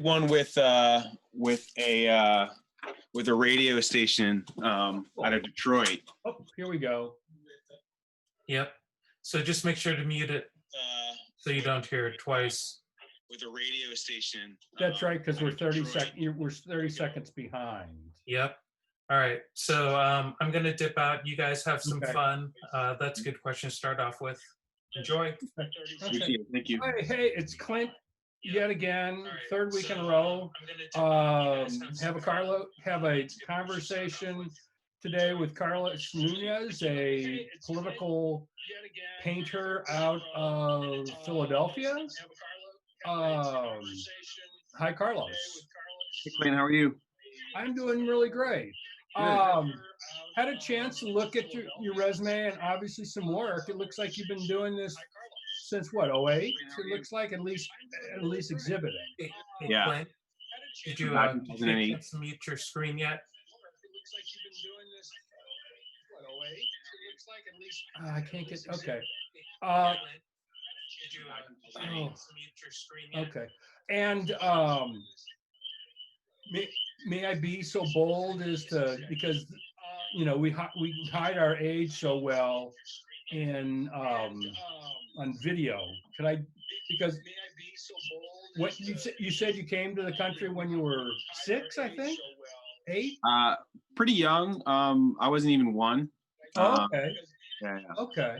one with a radio station out of Detroit. Oh, here we go. Yep. So just make sure to mute it so you don't hear it twice. With a radio station. That's right, because we're 30 seconds behind. Yep. All right. So I'm gonna dip out. You guys have some fun. That's a good question to start off with. Enjoy. Okay. Thank you. Hey, it's Clint yet again, third week in a row. Have a conversation today with Carlos Nuñez, a political painter out of Philadelphia. Hi, Carlos. Hey, Clint, how are you? I'm doing really great. Had a chance to look at your resume and obviously some work. It looks like you've been doing this since what, 08? It looks like at least exhibiting. Hey, Yeah. Clint, did you mute your screen yet? It looks like you've been doing this what, 08? It looks like at least I can't get okay. Did you mute your screen yet? Okay. And may I be so bold as to, because we hide our age so well in on video. Could I, because what you said you came to the country when you were 6, I think, 8? Pretty young. I wasn't even 1. Oh, okay. Yeah. Okay.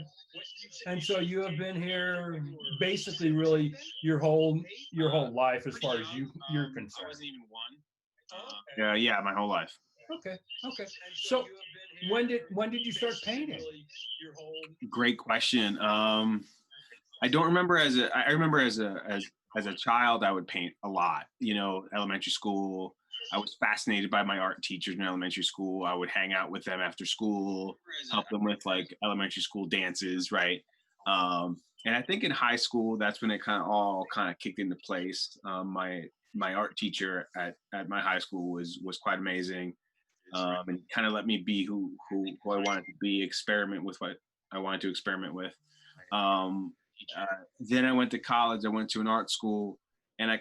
And so you have been here basically really your whole life as far as you're concerned. I wasn't even 1. Yeah, my whole life. Okay. So when did you start painting? Great question. I don't remember I remember as a child I would paint a lot. Elementary school. I was fascinated by my art teachers in elementary school. I would hang out with them after school, help them with like elementary school dances, right? And I think in high school, that's when it all kicked into place. My art teacher at my high school was quite amazing, and kind of let me be who I wanted to be, experiment with what I wanted to experiment with. Then I went to college. I went to an art school, and I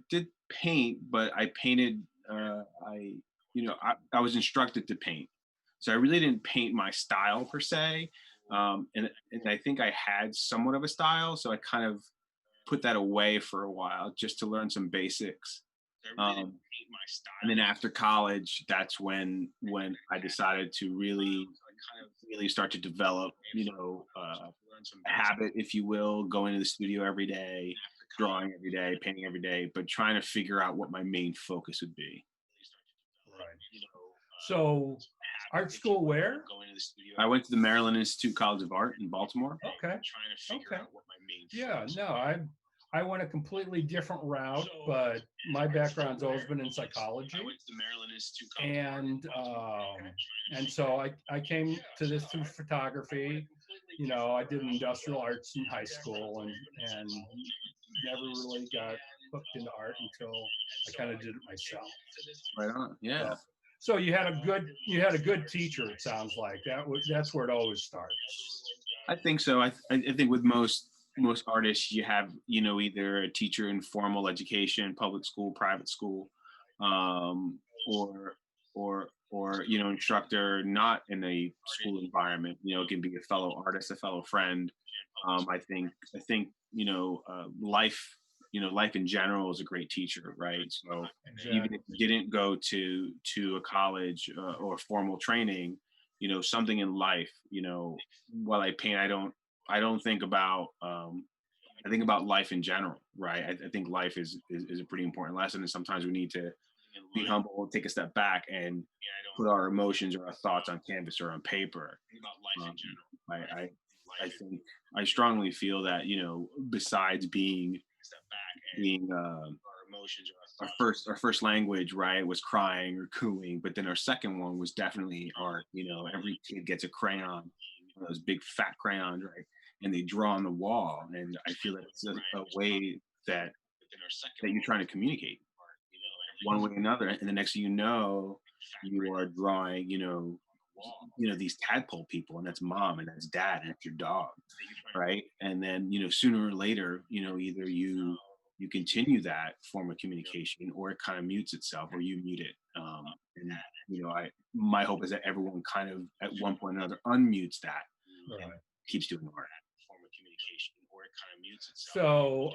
did paint, but I painted. I was instructed to paint, so I really didn't paint my style per se. And I think I had somewhat of a style, so I kind of put that away for a while just to learn some basics. And then after college, that's when I decided to really start to develop, a habit, if you will, going to the studio every day, drawing every day, painting every day, but trying to figure out what my main focus would be. Right. So art school where? I went to the Maryland Institute College of Art in Baltimore. Okay. Yeah, no, I went a completely different route, but my background's always been in psychology. I went to the Maryland Institute College of Art. And so I came to this through photography. I did industrial arts in high school and never really got hooked into art until I kind of did it myself. Right on. Yeah. So you had a good teacher. It sounds like that's where it always starts. I think so. I think with most artists, you have either a teacher in formal education, public school, private school, or instructor not in a school environment. It can be a fellow artist, a fellow friend. I think life in general is a great teacher, right? So Exactly. even if you didn't go to a college or formal training, something in life, while I paint, I don't think about, I think about life in general, right? I think life is a pretty important lesson. And sometimes we need to be humble, take a step back and put our emotions or our thoughts on canvas or on paper. I think I strongly feel that, besides being our first language, right, was crying or cooing, but then our second one was definitely art. Every kid gets a crayon, one of those big fat crayons, right, and they draw on the wall, and I feel that it's a way that you're trying to communicate one way or another, and the next thing you are drawing these tadpole people, and that's mom and that's dad and that's your dog, right? And then sooner or later, either you you continue that form of communication, or it kind of mutes itself, or you mute it. And you know, my hope is that everyone kind of at one point or another unmutes that, and keeps doing art. Form of communication, or it kind of mutes itself. So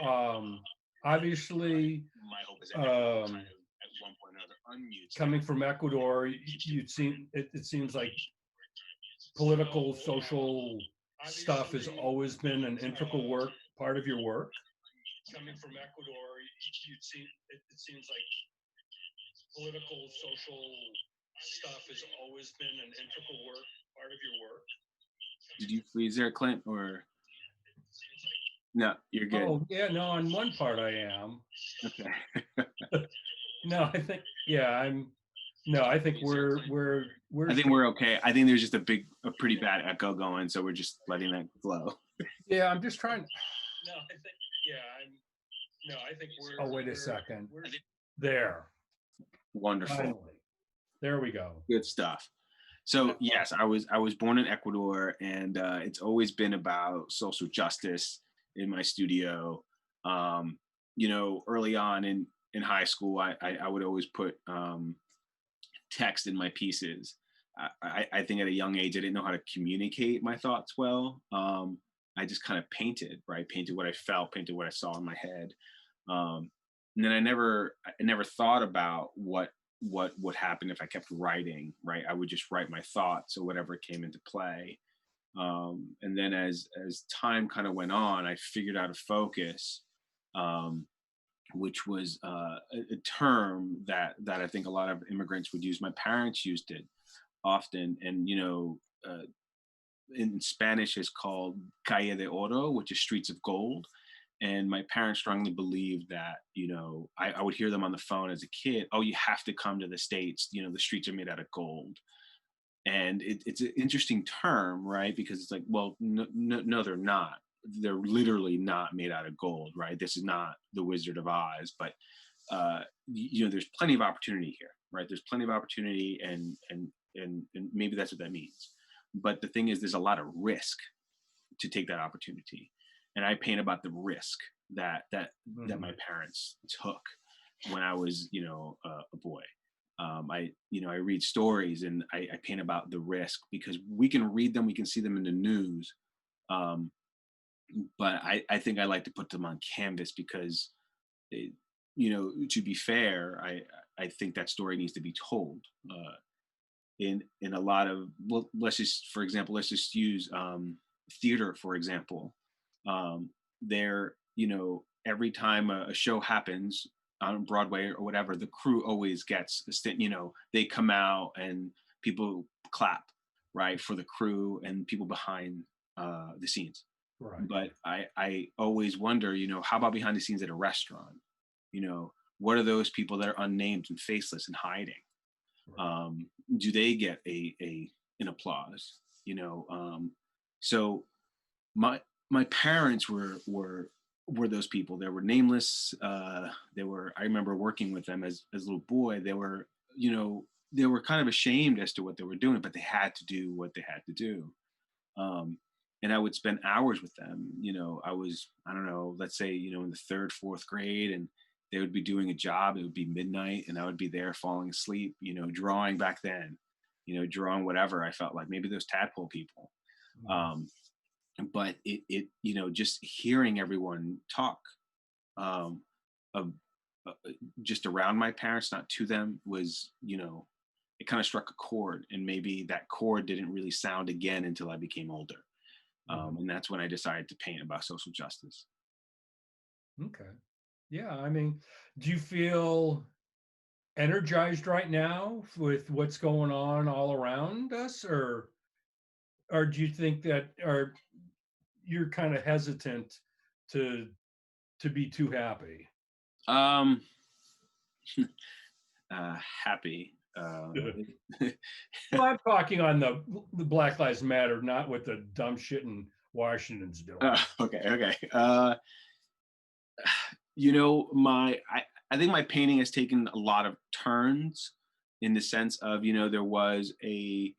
obviously, my hope is that everyone kind of at one point or another unmutes. Coming from Ecuador, you'd seen it seems like political, social stuff has always been an integral part of your work. Coming from Ecuador, you'd seen it seems like political, social stuff has always been an integral part of your work. Did you freeze there, Clint, or? No, you're good. Oh yeah, no, on one part I am. Okay. No, I think I think we're I think we're okay. I think there's just a pretty bad echo going, so we're just letting that flow. Yeah, I'm just trying. I think we're. Oh, wait a second. There. Wonderful. Finally. There we go. Good stuff. So yes, I was born in Ecuador, and it's always been about social justice in my studio. You know, early on in high school, I would always put text in my pieces. I think at a young age, I didn't know how to communicate my thoughts well. I just kind of painted, right? Painted what I felt, painted what I saw in my head. And then I never thought about what would happen if I kept writing, right? I would just write my thoughts or whatever came into play. And then as time kind of went on, I figured out a focus, which was a term that I think a lot of immigrants would use. My parents used it often, and you know, in Spanish it's called Calle de Oro, which is streets of gold. And my parents strongly believed that, you know, I would hear them on the phone as a kid. Oh, you have to come to the States. You know, the streets are made out of gold. And it's an interesting term, right? Because it's like, well, no, they're not. They're literally not made out of gold, right? This is not the Wizard of Oz, but you know, there's plenty of opportunity here, right? There's plenty of opportunity, and maybe that's what that means. But the thing is, there's a lot of risk to take that opportunity, and I paint about the risk that my parents took when I was, you know, a boy. I read stories, and I paint about the risk, because we can read them, we can see them in the news. But I think I like to put them on canvas, because, you know, to be fair, I think that story needs to be told. In a lot of, well, let's just use theater, for example. There, you know, every time a show happens on Broadway or whatever, the crew always gets, you know, they come out and people clap, right, for the crew and people behind the scenes. Right. But I always wonder, you know, how about behind the scenes at a restaurant? You know, what are those people that are unnamed and faceless and hiding? Right. Do they get an applause? You know, so my parents were those people. They were nameless. I remember working with them as a little boy. They were, you know, they were kind of ashamed as to what they were doing, but they had to do what they had to do. And I would spend hours with them. You know, I don't know, let's say, you know, in the 3rd, 4th grade, and they would be doing a job. It would be midnight, and I would be there falling asleep, you know, drawing back then, you know, drawing whatever I felt like, maybe those tadpole people. But it, you know, just hearing everyone talk, just around my parents, not to them, was, you know, it kind of struck a chord, and maybe that chord didn't really sound again until I became older. And that's when I decided to paint about social justice. Okay. Yeah. I mean, do you feel energized right now with what's going on all around us, or do you think that, or you're kind of hesitant to be too happy? Happy. Well, I'm talking on the Black Lives Matter, not with the dumb shit in Washington's doing. Okay. You know, I think my painting has taken a lot of turns, in the sense of, you know, there was a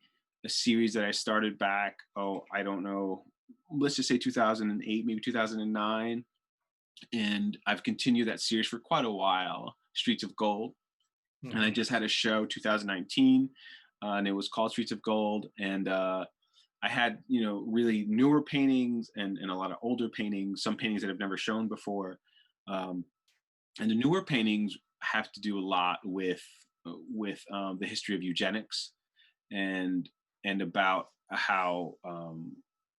series that I started back, I don't know, let's just say 2008, maybe 2009. And I've continued that series for quite a while, Streets of Gold. And I just had a show 2019, and it was called Streets of Gold. And I had, really newer paintings and a lot of older paintings, some paintings that I've never shown before. Um, and the newer paintings have to do a lot with the history of eugenics and about how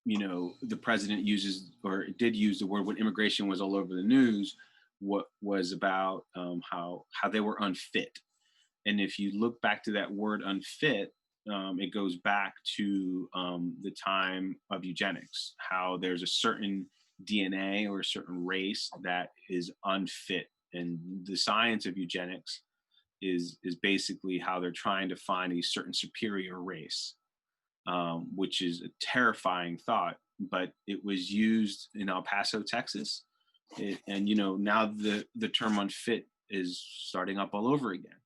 the president uses or did use the word when immigration was all over the news. What was about how they were unfit. And if you look back to that word unfit, it goes back to the time of eugenics, how there's a certain DNA or a certain race that is unfit. And the science of eugenics is basically how they're trying to find a certain superior race, which is a terrifying thought. But it was used in El Paso, Texas. And now the term unfit is starting up all over again.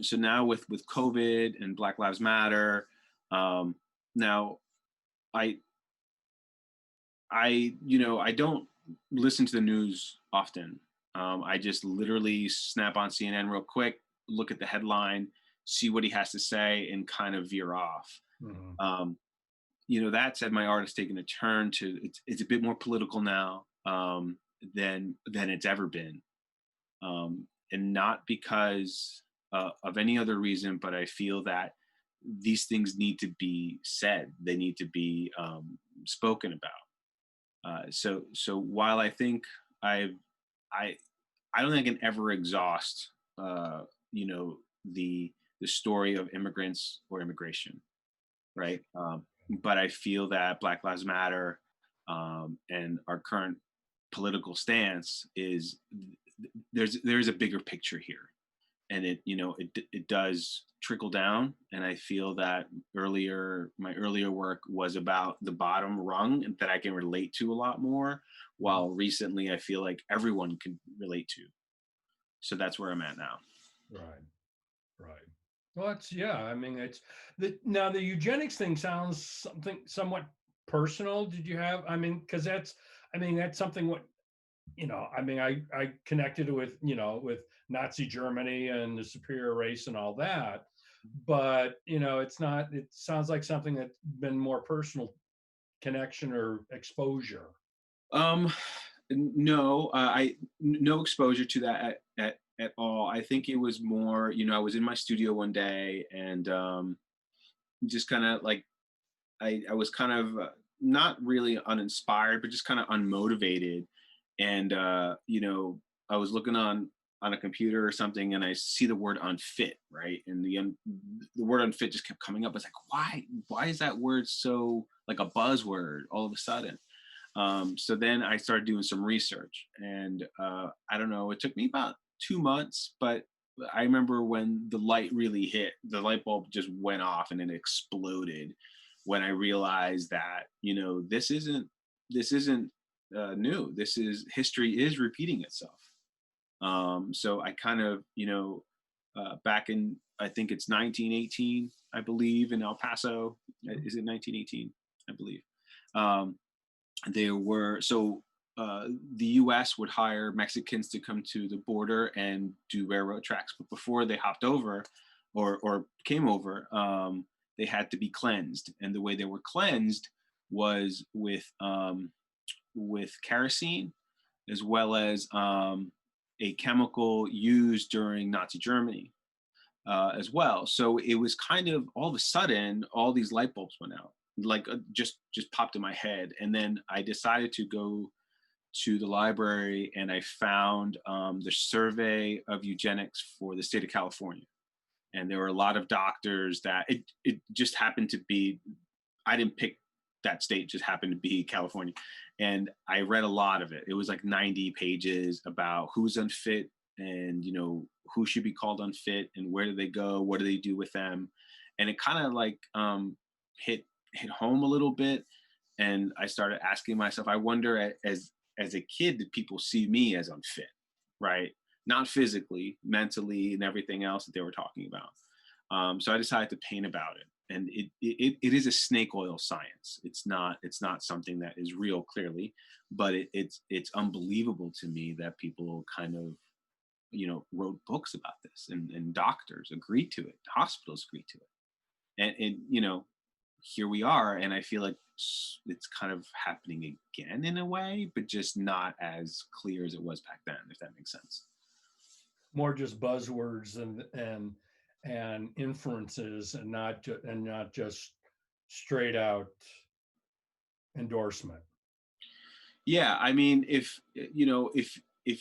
So now with COVID and Black Lives Matter, now I don't listen to the news often. I just literally snap on CNN real quick, look at the headline, see what he has to say, and kind of veer off. That said, my art has taken a turn to it's a bit more political now than it's ever been, and not because of any other reason, but I feel that these things need to be said. They need to be spoken about. So while I think I don't think I can ever exhaust the story of immigrants or immigration, right? But I feel that Black Lives Matter and our current political stance is there's a bigger picture here, and it does trickle down. And I feel that my earlier work was about the bottom rung and that I can relate to a lot more, while recently I feel like everyone can relate to. So that's where I'm at now. Right. Well, I mean, it's now the eugenics thing sounds something somewhat personal. Did you have, because that's something what, I connected with, with Nazi Germany and the superior race and all that, but, it's not, it sounds like something that's been more personal connection or exposure. No, no exposure to that at all. I think it was more, I was in my studio one day and just kind of like, I was kind of not really uninspired, but just kind of unmotivated. And, I was looking on a computer or something and I see the word unfit, right? And the word unfit just kept coming up. I was like, why is that word so like a buzzword all of a sudden? So then I started doing some research, and I don't know, it took me about 2 months, but I remember when the light really hit, the light bulb just went off and it exploded when I realized that, this isn't new. This is history is repeating itself. So I kind of, back in, I think it's 1918, I believe, in El Paso. Is it 1918? I believe. The U.S. would hire Mexicans to come to the border and do railroad tracks, but before they hopped over or came over, they had to be cleansed, and the way they were cleansed was with kerosene, as well as a chemical used during Nazi Germany as well. So it was kind of all of a sudden, all these light bulbs went out. Like just popped in my head, and then I decided to go to the library and I found the survey of eugenics for the state of California, and there were a lot of doctors that it just happened to be, I didn't pick that state, just happened to be California, and I read a lot of it. It was like 90 pages about who's unfit and who should be called unfit and where do they go, what do they do with them, and it kind of like hit home a little bit. And I started asking myself, I wonder, as a kid, did people see me as unfit, right? Not physically, mentally, and everything else that they were talking about. So I decided to paint about it. it is a snake oil science. It's not something that is real, clearly, but it's unbelievable to me that people kind of, wrote books about this, and doctors agreed to it, hospitals agreed to it, and here we are, and I feel like it's kind of happening again in a way, but just not as clear as it was back then, if that makes sense. More just buzzwords and inferences, and not just straight out endorsement. Yeah, I mean, if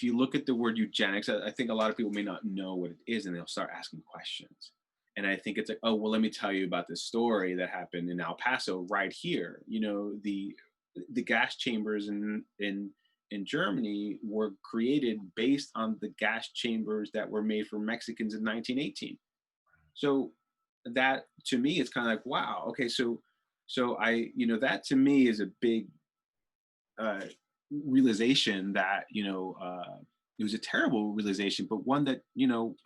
you look at the word eugenics, I think a lot of people may not know what it is, and they'll start asking questions. And I think it's like, oh, well, let me tell you about this story that happened in El Paso right here. The gas chambers in Germany were created based on the gas chambers that were made for Mexicans in 1918. So that, to me, is kind of like, wow, okay, so that to me is a big realization that it was a terrible realization, but one that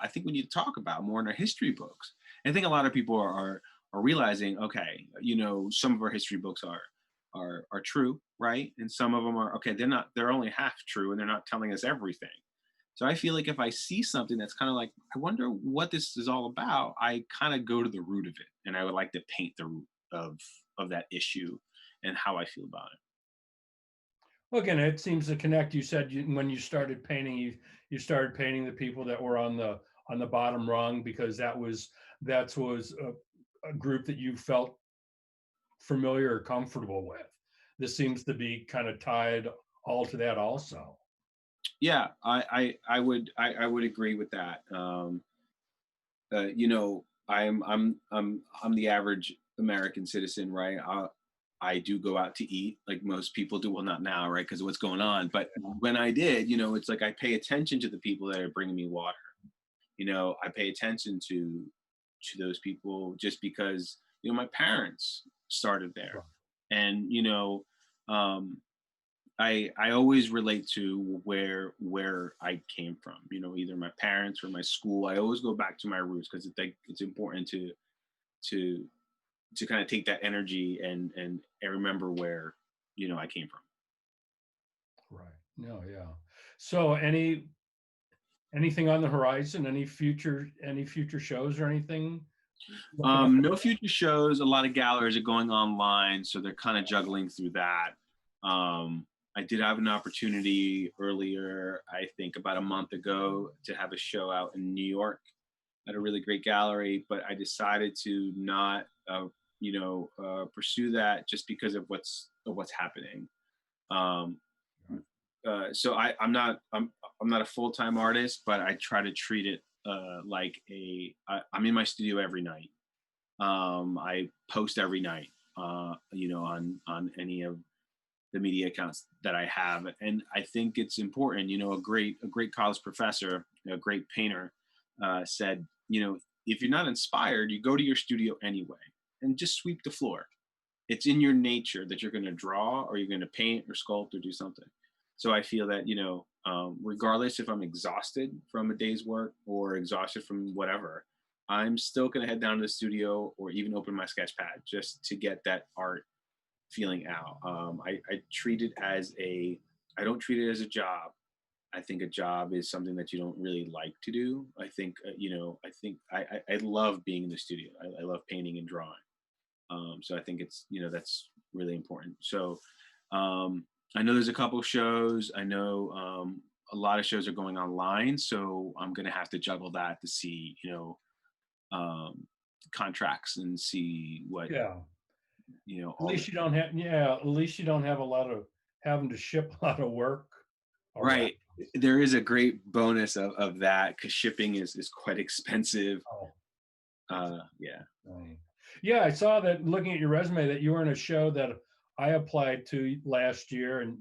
I think we need to talk about more in our history books. And I think a lot of people are realizing, okay, some of our history books are true, right? And some of them are, okay, they're only half true, and they're not telling us everything. So I feel like if I see something that's kind of like, I wonder what this is all about, I kind of go to the root of it, and I would like to paint the root of that issue and how I feel about it. Well, again, it seems to connect. You said when you started painting, you started painting the people that were on the bottom rung, because that was a group that you felt familiar or comfortable with. This seems to be kind of tied all to that also. Yeah, I would agree with that. I'm the average American citizen, right? I do go out to eat like most people do. Well, not now, right? Because of what's going on. But when I did, it's like I pay attention to the people that are bringing me water. I pay attention to those people just because, my parents started there. And, I always relate to where I came from, either my parents or my school. I always go back to my roots because it's important to kind of take that energy and remember where I came from. Right. No, yeah. So anything on the horizon? Any future shows or anything? No future shows. A lot of galleries are going online, so they're kind of juggling through that. I did have an opportunity earlier, I think about a month ago, to have a show out in New York at a really great gallery, but I decided to not pursue that just because of what's happening. So I'm not a full-time artist, but I try to treat it like I'm in my studio every night. I post every night, on any of the media accounts that I have, and I think it's important. A great college professor, a great painter, said, if you're not inspired, you go to your studio anyway and just sweep the floor. It's in your nature that you're going to draw, or you're going to paint or sculpt or do something. So I feel that, regardless if I'm exhausted from a day's work or exhausted from whatever, I'm still going to head down to the studio or even open my sketch pad just to get that art feeling out. I treat it as I don't treat it as a job. I think a job is something that you don't really like to do. I think, I love being in the studio. I love painting and drawing. So I think it's, that's really important. So I know there's a couple shows. I know a lot of shows are going online. So I'm going to have to juggle that to see, contracts and see what, yeah. At least you don't have, at least you don't have a lot of having to ship a lot of work around. Right. There is a great bonus of that, because shipping is quite expensive. Yeah. Yeah, I saw that looking at your resume that you were in a show that I applied to last year and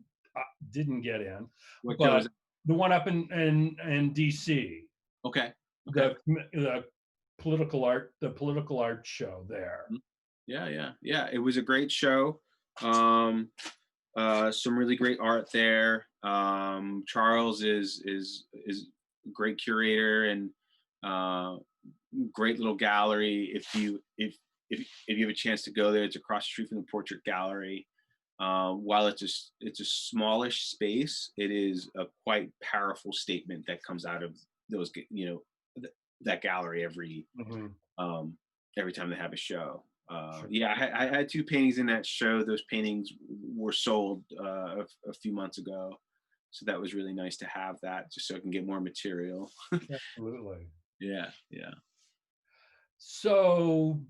didn't get in. What but show is it? The one up in DC. Okay. The political art show there. Yeah. It was a great show. Some really great art there. Charles is a great curator, and great little gallery. if you have a chance to go there, it's across the street from the Portrait Gallery. While it's a smallish space, it is a quite powerful statement that comes out of those, that gallery every time they have a show. Sure. Yeah, I had two paintings in that show. Those paintings were sold a few months ago, so that was really nice to have that, just so I can get more material. Absolutely. Yeah. So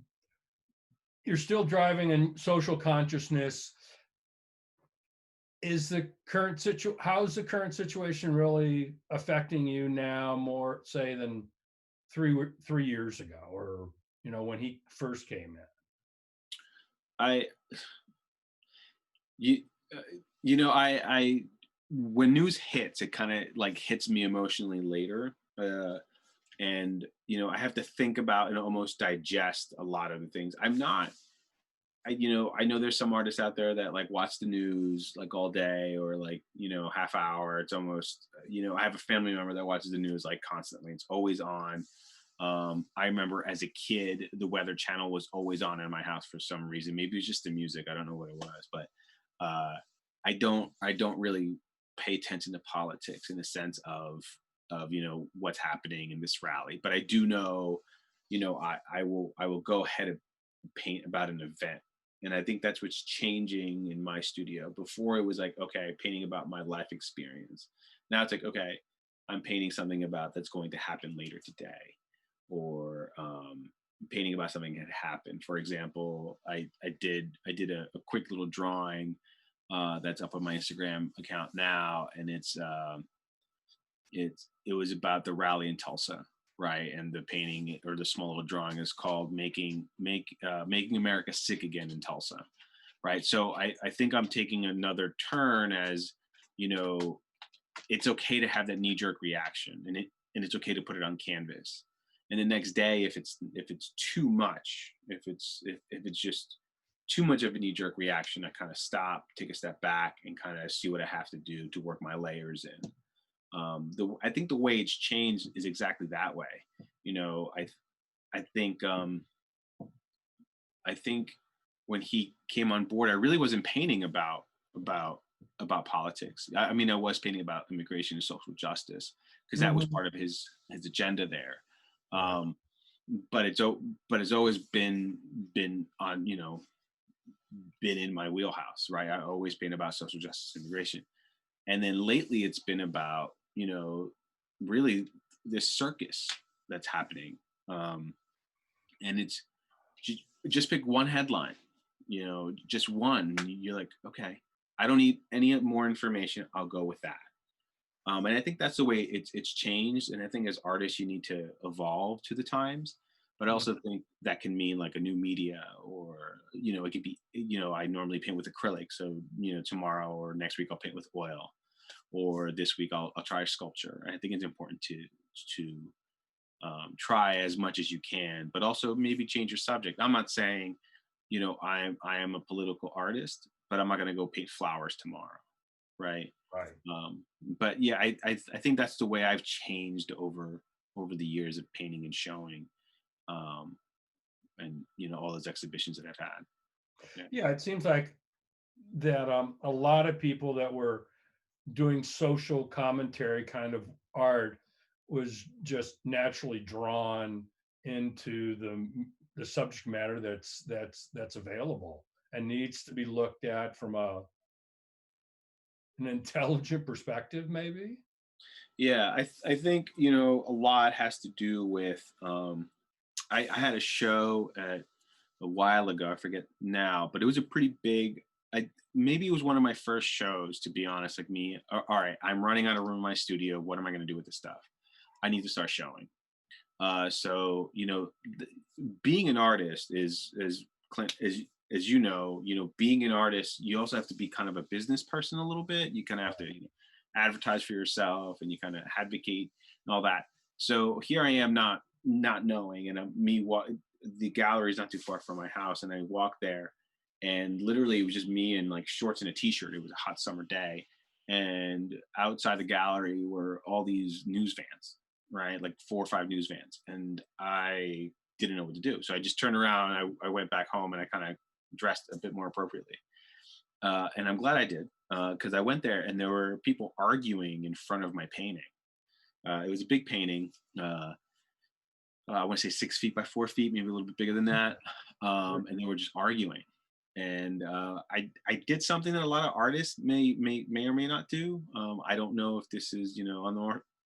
you're still driving in social consciousness. Is the current how's the current situation really affecting you now more, say, than 3 years ago, or when he first came in? I you I when news hits, it kind of like hits me emotionally later. And I have to think about and almost digest a lot of the things. I know there's some artists out there that like watch the news like all day, or like half hour. It's almost I have a family member that watches the news like constantly. It's always on. I remember as a kid, the Weather Channel was always on in my house for some reason. Maybe it's just the music. I don't know what it was, but I don't really pay attention to politics in the sense of what's happening in this rally. But I do know, I will go ahead and paint about an event. And I think that's what's changing in my studio. Before it was like, okay, painting about my life experience. Now it's like, okay, I'm painting something about that's going to happen later today, or painting about something that happened. For example, I did a quick little drawing that's up on my Instagram account now, and it was about the rally in Tulsa, right? And the painting or the small little drawing is called "Making America Sick Again in Tulsa," right? So I think I'm taking another turn as it's okay to have that knee jerk reaction, and it's okay to put it on canvas. And the next day, if it's too much, if it's just too much of a knee jerk reaction, I kind of stop, take a step back, and kind of see what I have to do to work my layers in. I think the way it's changed is exactly that way. I think I think when he came on board, I really wasn't painting about politics. I mean, I was painting about immigration and social justice because that was part of his agenda there. But it's always been on been in my wheelhouse, right? I always paint about social justice, immigration, and then lately it's been about really this circus that's happening, and it's just pick one headline, just one. You're like, okay, I don't need any more information. I'll go with that. And I think that's the way it's changed. And I think as artists, you need to evolve to the times. But I also think that can mean like a new media, or it could be I normally paint with acrylic, so tomorrow or next week I'll paint with oil, or this week I'll try sculpture. I think it's important to try as much as you can, but also maybe change your subject. I'm not saying I am a political artist, but I'm not going to go paint flowers tomorrow, right? Right. But yeah, I think that's the way I've changed over the years of painting and showing, and all those exhibitions that I've had. Yeah, it seems like that a lot of people that were doing social commentary kind of art was just naturally drawn into the subject matter that's available and needs to be looked at from an intelligent perspective, maybe. Yeah, I think a lot has to do with I had a show a while ago. I forget now, but it was a pretty big. Maybe it was one of my first shows, to be honest. Like me, all right, I'm running out of room in my studio. What am I going to do with this stuff? I need to start showing. So being an artist is Clint, as being an artist, you also have to be kind of a business person a little bit. You kind of have to advertise for yourself, and you kind of advocate and all that. So here I am, not knowing, and the gallery is not too far from my house, and I walk there, and literally it was just me in like shorts and a t-shirt. It was a hot summer day, and outside the gallery were all these news vans, right? Like 4 or 5 news vans. And I didn't know what to do. So I just turned around and I went back home and I kind of dressed a bit more appropriately. And I'm glad I did, because I went there and there were people arguing in front of my painting. It was a big painting. I want to say 6 feet by 4 feet, maybe a little bit bigger than that. And they were just arguing. And I did something that a lot of artists may or may not do. I don't know if this is,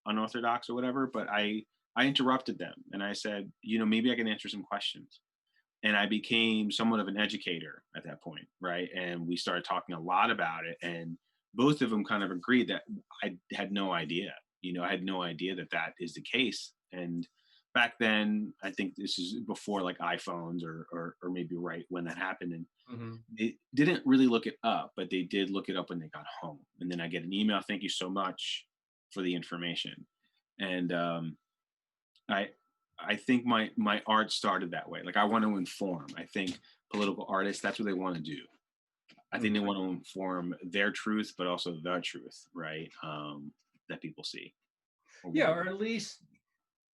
unorthodox or whatever, but I interrupted them and I said, maybe I can answer some questions. And I became somewhat of an educator at that point, right? And we started talking a lot about it, and both of them kind of agreed that I had no idea. I had no idea that that is the case. And back then, I think this is before like iPhones or maybe right when that happened. And they didn't really look it up, but they did look it up when they got home. And then I get an email, thank you so much for the information. And I think my art started that way. Like I want to inform. I think political artists, that's what they want to do. I think they want to inform their truth, but also the truth, right? That people see. Yeah, or at least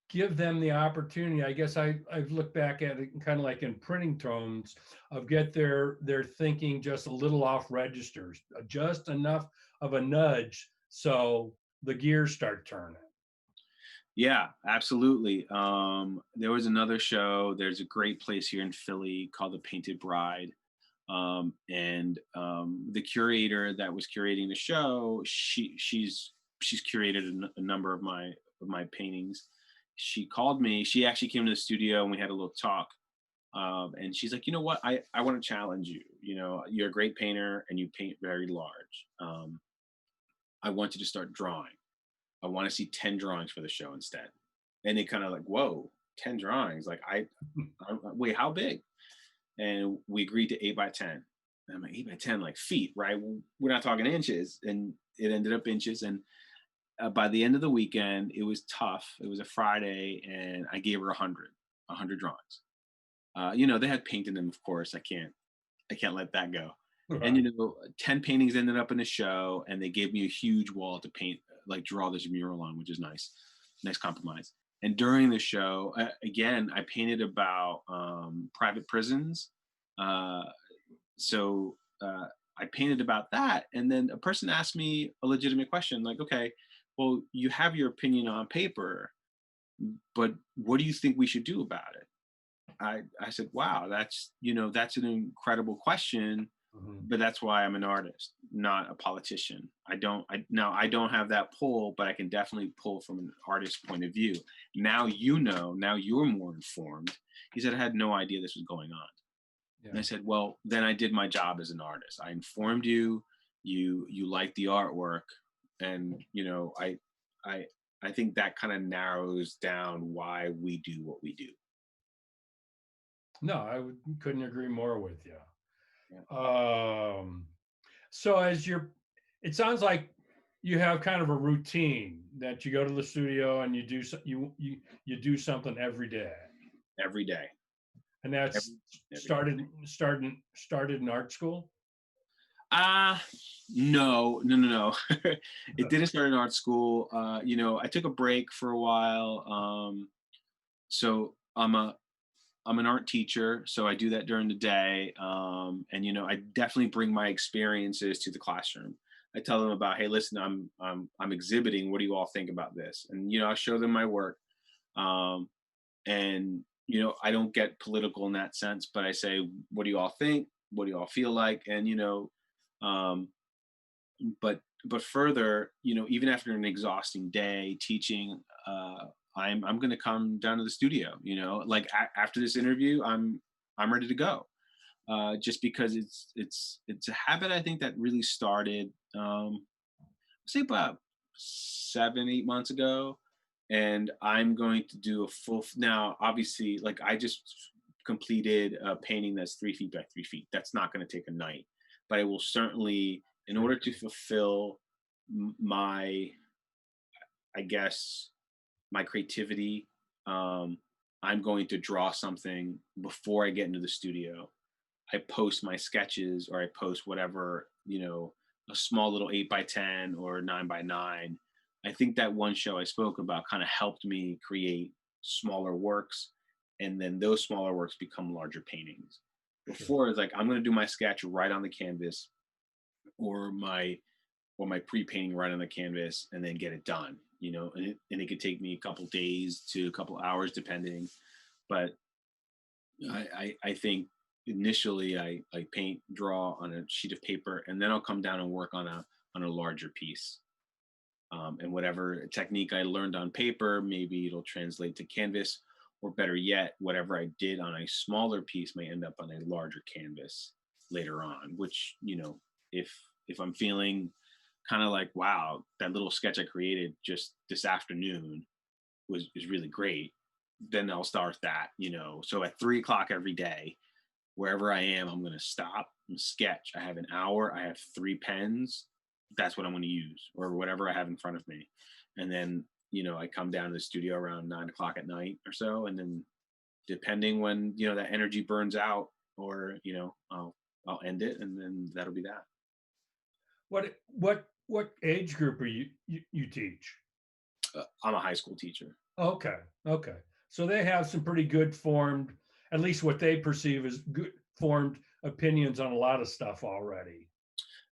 give them the opportunity. I guess I've looked back at it kind of like in printing tones of get their thinking just a little off registers, just enough of a nudge so the gears start turning. Yeah, absolutely. There was another show. There's a great place here in Philly called The Painted Bride. And the curator that was curating the show, she's curated a number of my paintings. She called me. She actually came to the studio and we had a little talk. And she's like, you know what? I want to challenge you. You're a great painter and you paint very large. I want you to start drawing. I want to see 10 drawings for the show instead. And they kind of like, whoa, 10 drawings. Like wait, how big? And we agreed to 8x10. And I'm like, 8x10, like feet, right? We're not talking inches. And it ended up inches. And by the end of the weekend, it was tough. It was a Friday and I gave her 100 drawings. They had paint in them, of course. I can't let that go. Right. And 10 paintings ended up in the show, and they gave me a huge wall to paint, like draw this mural on, which is nice compromise. And during the show, again, I painted about private prisons. So I painted about that, and then a person asked me a legitimate question, like, okay, well, you have your opinion on paper, but what do you think we should do about it? I said, wow, that's an incredible question. But that's why I'm an artist, not a politician. I don't have that pull, but I can definitely pull from an artist's point of view. Now now you're more informed. He said, I had no idea this was going on. Yeah. And I said, well, then I did my job as an artist. I informed you, you liked the artwork. And, I think that kind of narrows down why we do what we do. No, couldn't agree more with you. Yeah. So it sounds like you have kind of a routine that you go to the studio and you do something every day. Every day. And that's started in art school? No. It didn't start in art school. I took a break for a while. So I'm an art teacher, so I do that during the day. And I definitely bring my experiences to the classroom. I tell them about, hey, listen, I'm exhibiting. What do you all think about this? And I show them my work. And I don't get political in that sense, but I say, what do you all think? What do you all feel like? And but further, even after an exhausting day teaching, I'm going to come down to the studio, like after this interview, I'm ready to go. Just because it's a habit, I think, that really started, say about 7-8 months ago. And I'm going to do a full, now, obviously, like I just completed a painting that's 3 feet by 3 feet. That's not going to take a night, but I will certainly, in order to fulfill my, I guess, my creativity, I'm going to draw something before I get into the studio. I post my sketches, or I post whatever, a small little 8x10 or 9x9. I think that one show I spoke about kind of helped me create smaller works. and then those smaller works become larger paintings. Before it's like, I'm going to do my sketch right on the canvas, or my pre-painting right on the canvas, and then get it done, and it could take me a couple days to a couple hours depending. But I think initially I paint, draw on a sheet of paper, and then I'll come down and work on a larger piece. And whatever technique I learned on paper, maybe it'll translate to canvas, or better yet, whatever I did on a smaller piece may end up on a larger canvas later on, which, if I'm feeling kind of like, wow, that little sketch I created just this afternoon is really great, then I'll start that, So at 3 o'clock every day, wherever I am, I'm going to stop and sketch. I have an hour, I have 3 pens. That's what I'm going to use, or whatever I have in front of me. And then, I come down to the studio around 9 o'clock at night or so. And then depending when, that energy burns out, or, I'll end it, and then that'll be that. What age group are you teach? I'm a high school teacher. Okay. So they have some pretty good formed, at least what they perceive as good formed opinions on a lot of stuff already.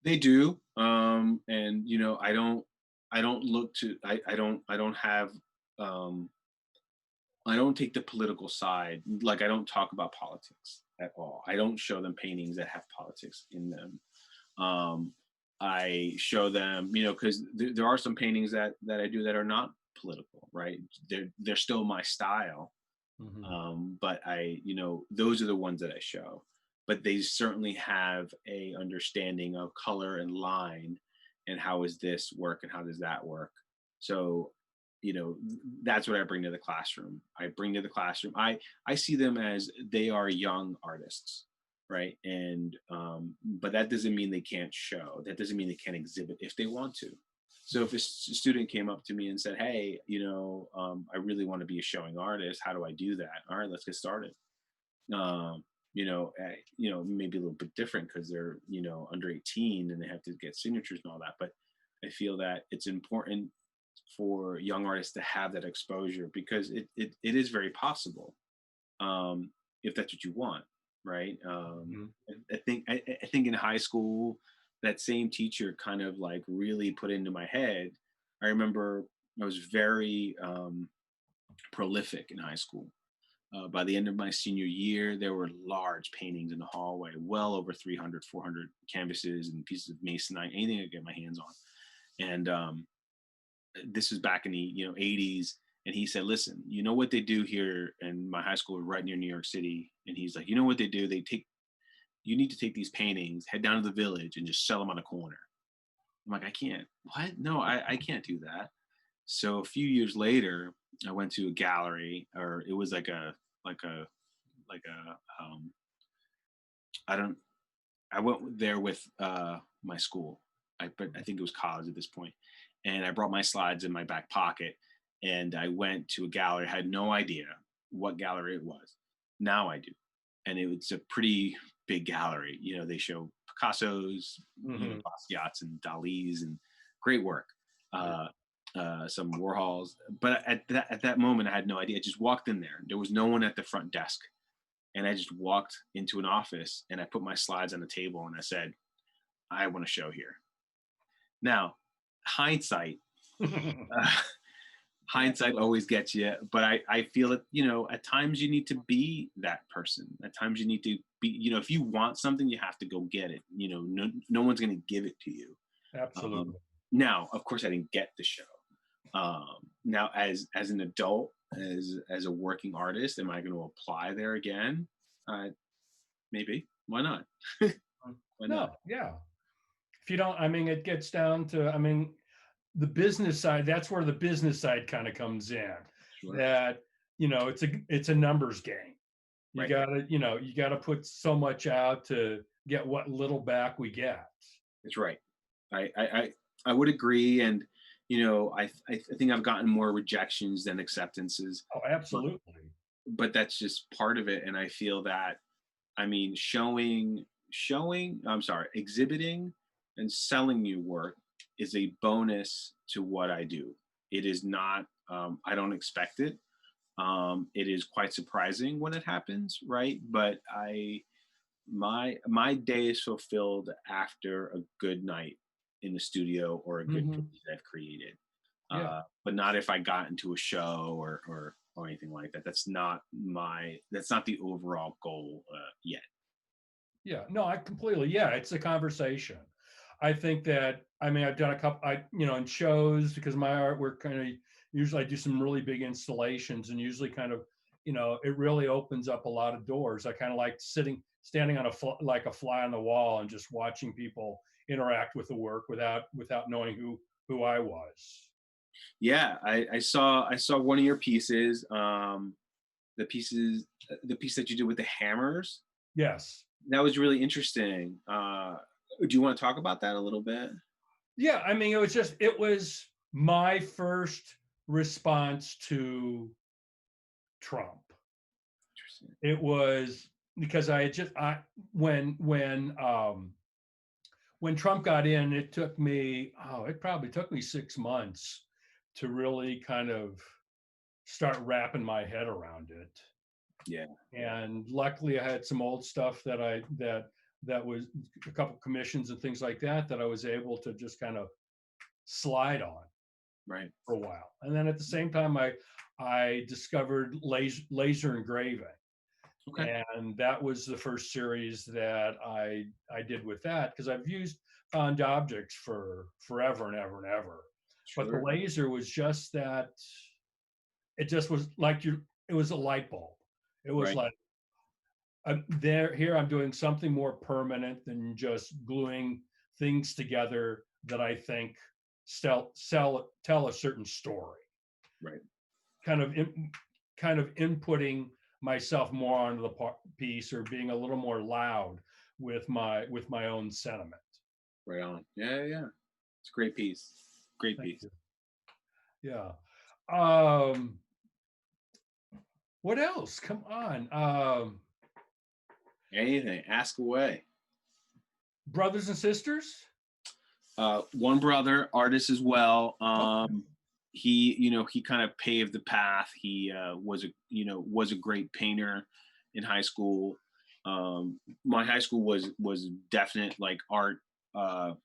They do. And I don't look to, I don't have, I don't take the political side. Like, I don't talk about politics at all. I don't show them paintings that have politics in them. I show them, because there are some paintings that I do that are not political, right? They're still my style. Mm-hmm. But those are the ones that I show. But they certainly have a understanding of color and line, and how does this work and how does that work. So, that's what I bring to the classroom. I see them as they are young artists, right? And but that doesn't mean they can't show. That doesn't mean they can't exhibit if they want to. So if a student came up to me and said, hey, I really want to be a showing artist, how do I do that? All right, let's get started. Maybe a little bit different because they're, under 18 and they have to get signatures and all that. But I feel that it's important for young artists to have that exposure, because it is very possible, if that's what you want, right? Mm-hmm. I think in high school, that same teacher kind of like really put into my head. I remember I was very prolific in high school. By the end of my senior year, there were large paintings in the hallway, well over 300, 400 canvases and pieces of masonite, anything I could get my hands on. And this was back in the 80s. And he said, listen, you know what they do here in my high school right near New York City? And he's like, you know what they do? You need to take these paintings, head down to the village, and just sell them on a corner. I'm like, I can't. What? No, I can't do that. So a few years later, I went to a gallery, or it was I went there with my school. I think it was college at this point. And I brought my slides in my back pocket, and I went to a gallery. I had no idea what gallery it was. Now I do. And it's a pretty big gallery. They show Picasso's, mm-hmm. Basquiat's and Dali's, and great work. Some Warhols. But at that moment, I had no idea. I just walked in there. There was no one at the front desk. And I just walked into an office, and I put my slides on the table, and I said, I want to show here. Now, hindsight always gets you, but I feel that, at times you need to be that person. At times you need to be, if you want something, you have to go get it. No one's going to give it to you. Absolutely. Now, of course, I didn't get the show. Now, as an adult, as a working artist, am I going to apply there again? Maybe. Why not? Why not? Yeah. If you don't, it gets down to, the business side. That's where the business side kind of comes in. Sure. That it's a numbers game. You gotta you gotta put so much out to get what little back we get. That's right. I would agree, and I think I've gotten more rejections than acceptances. Oh, absolutely. But that's just part of it, and I feel that, exhibiting and selling new work is a bonus to what I do. It is not, I don't expect it. It is quite surprising when it happens, right? But my day is fulfilled after a good night in the studio or a good Hmm. piece I've created. Yeah. But not if I got into a show or anything like that. That's not the overall goal yet. Yeah. No, I completely. Yeah, it's a conversation. I think that, I mean, I've done a couple, in shows, because my artwork kind of, usually I do some really big installations, and usually kind of, it really opens up a lot of doors. I kind of like standing on like a fly on the wall and just watching people interact with the work without knowing who I was. Yeah, I saw one of your pieces. The piece that you did with the hammers. Yes. That was really interesting. Do you want to talk about that a little bit? Yeah. I mean, it was my first response to Trump. Interesting. It was because I had just I when Trump got in, it probably took me 6 months to really kind of start wrapping my head around it. Yeah. And luckily, I had some old stuff that was a couple commissions and things like that I was able to just kind of slide on Right. for a while. And then at the same time, I discovered laser engraving. Okay. And that was the first series that I did with that, because I've used found objects for forever and ever and ever. But the Sure. laser was just that, it just was like it was a light bulb. It was Right. like, I'm doing something more permanent than just gluing things together that I think tell a certain story. Right. Kind of kind of inputting myself more onto the piece, or being a little more loud with my own sentiment. Right on. Yeah. Yeah. It's a great piece. Great Thank piece. you. Yeah. Um, what else? Come on. Anything. Ask away. Brothers and sisters? One brother, artist as well. Okay. He kind of paved the path. He was a great painter in high school. My high school was definite like art. Not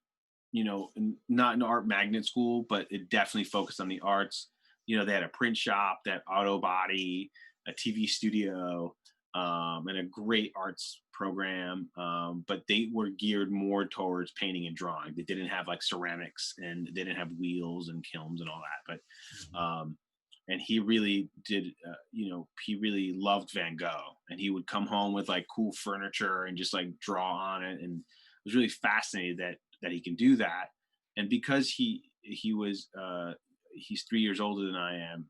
an art magnet school, but it definitely focused on the arts. They had a print shop, that auto body, a TV studio, and a great arts program. But they were geared more towards painting and drawing. They didn't have like ceramics, and they didn't have wheels and kilns and all that. But and he really did. He really loved Van Gogh, and he would come home with like cool furniture and just like draw on it, and was really fascinated that he can do that. And because he's 3 years older than I am,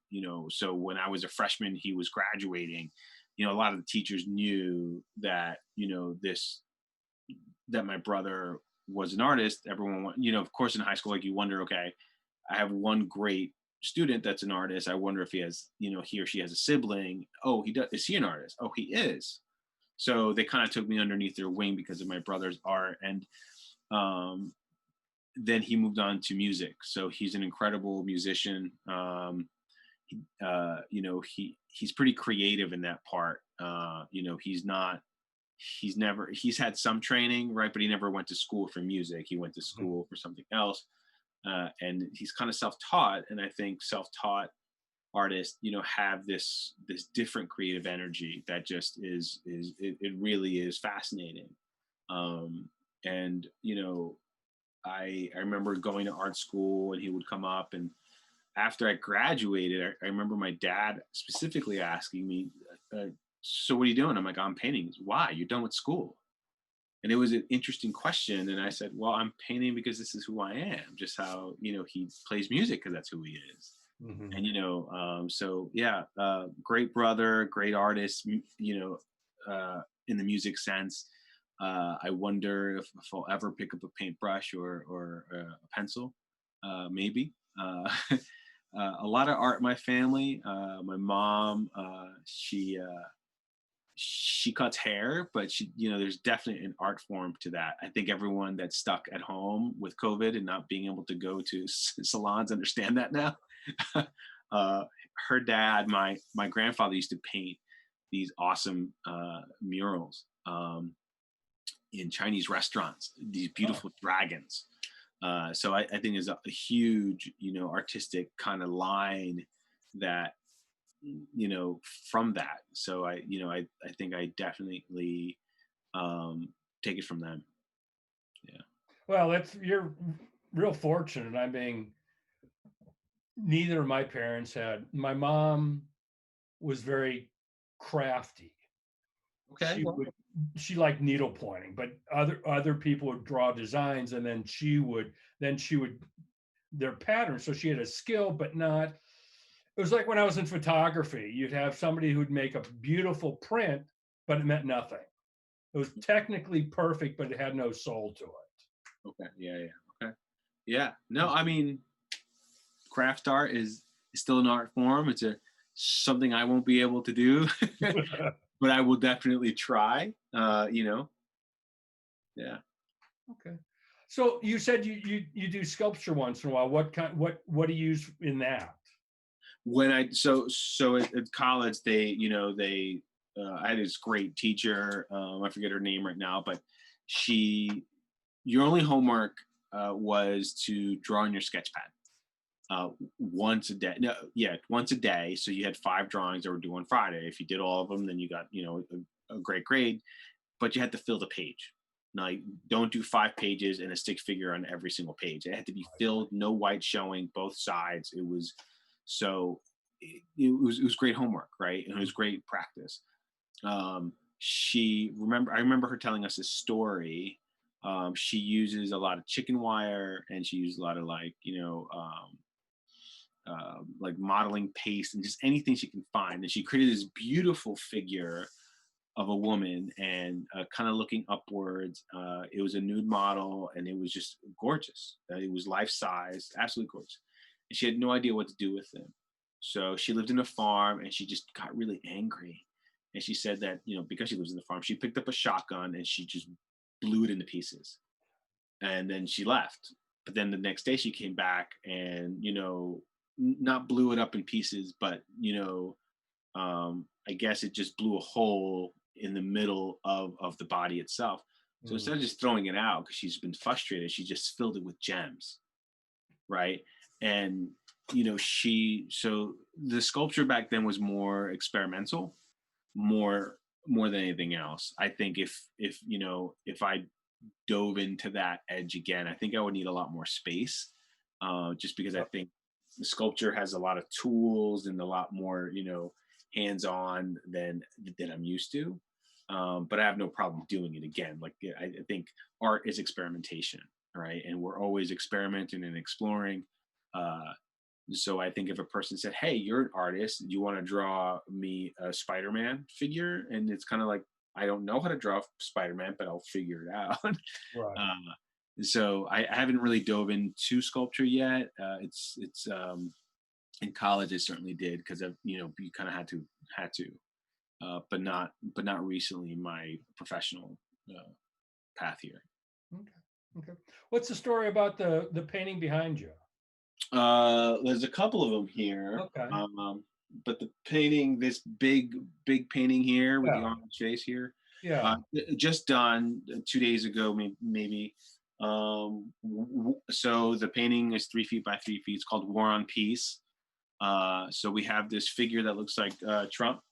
so when I was a freshman, he was graduating. A lot of the teachers knew that that my brother was an artist. Everyone, of course, in high school, like you wonder, okay, I have one great student that's an artist. I wonder if he has, he or she has a sibling. Oh, he does. Is he an artist? Oh, he is. So they kind of took me underneath their wing because of my brother's art. And um, then he moved on to music. So he's an incredible musician. He's pretty creative in that part. He's had some training, right? But he never went to school for music. He went to school for something else. And he's kind of self-taught. And I think self-taught artists, have this different creative energy that just it really is fascinating. And I remember going to art school, and he would come up, and after I graduated, I remember my dad specifically asking me, so what are you doing? I'm like, I'm painting. Why? You're done with school. And it was an interesting question. And I said, well, I'm painting because this is who I am, just how, he plays music because that's who he is. Mm-hmm. And, so yeah, great brother, great artist, in the music sense. I wonder if I'll ever pick up a paintbrush or a pencil, maybe. A lot of art in my family. My mom, she cuts hair, but there's definitely an art form to that. I think everyone that's stuck at home with COVID and not being able to go to salons understand that now. her dad, my grandfather used to paint these awesome murals in Chinese restaurants, these beautiful dragons. So I think there's a huge, artistic kind of line that, from that. So I think I definitely take it from them. Yeah. Well, you're real fortunate. I mean, neither of my parents had. My mom was very crafty. Okay. She liked needle pointing, but other people would draw designs, and then she would their patterns. So she had a skill, but not. It was like when I was in photography. You'd have somebody who'd make a beautiful print, but it meant nothing. It was technically perfect, but it had no soul to it. Okay. Yeah. Okay. Yeah. No, I mean, craft art is still an art form. It's something I won't be able to do, but I will definitely try. Yeah. Okay. So you said you do sculpture once in a while. What do you use in that? When I so at college, they I had this great teacher. I forget her name right now, but your only homework was to draw on your sketch pad once a day. No, yeah, once a day. So you had 5 drawings that were due on Friday. If you did all of them, then you got a great grade. But you had to fill the page. Now, don't do 5 pages and a stick figure on every single page. It had to be filled, no white showing, both sides. It was it was great homework, right? And it was great practice. I remember her telling us a story. She uses a lot of chicken wire, and she uses a lot of like modeling paste and just anything she can find. And she created this beautiful figure of a woman and kind of looking upwards. It was a nude model, and it was just gorgeous. It was life size, absolutely gorgeous. And she had no idea what to do with him. So she lived in a farm, and she just got really angry. And she said that, because she lives in the farm, she picked up a shotgun and she just blew it into pieces. And then she left. But then the next day she came back and, not blew it up in pieces, but, I guess it just blew a hole in the middle of the body itself. So instead of just throwing it out because she's been frustrated, she just filled it with gems, right? And so the sculpture back then was more experimental, more than anything else. I think if I dove into that edge again, I think I would need a lot more space, just because I think the sculpture has a lot of tools and a lot more hands-on than I'm used to. But I have no problem doing it again. Like I think art is experimentation, right? And we're always experimenting and exploring. So I think if a person said, "Hey, you're an artist. You want to draw me a Spider-Man figure?" And it's kind of like, I don't know how to draw Spider-Man, but I'll figure it out. Right. So I haven't really dove into sculpture yet. It's in college I certainly did because you kind of had to, but not recently in my professional path here. Okay. What's the story about the painting behind you? There's a couple of them here. Okay. But the painting, this big painting here with the Yeah. orange face here, Yeah. just done 2 days ago, maybe. So the painting is 3 feet by 3 feet. It's called War on Peace. So we have this figure that looks like Trump,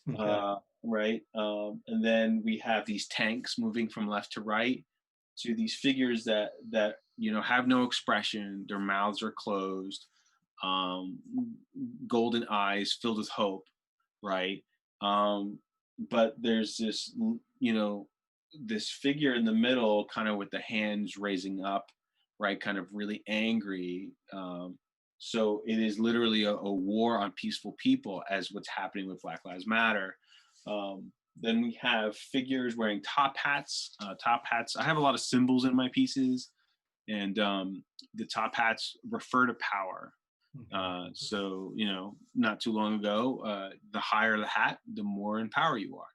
right? And then we have these tanks moving from left to right to these figures that have no expression. Their mouths are closed, golden eyes filled with hope, right? But there's this figure in the middle, kind of with the hands raising up, right? Kind of really angry. So it is literally a war on peaceful people, as what's happening with Black Lives Matter. Then we have figures wearing top hats. I have a lot of symbols in my pieces, and the top hats refer to power. So not too long ago, the higher the hat, the more in power you are.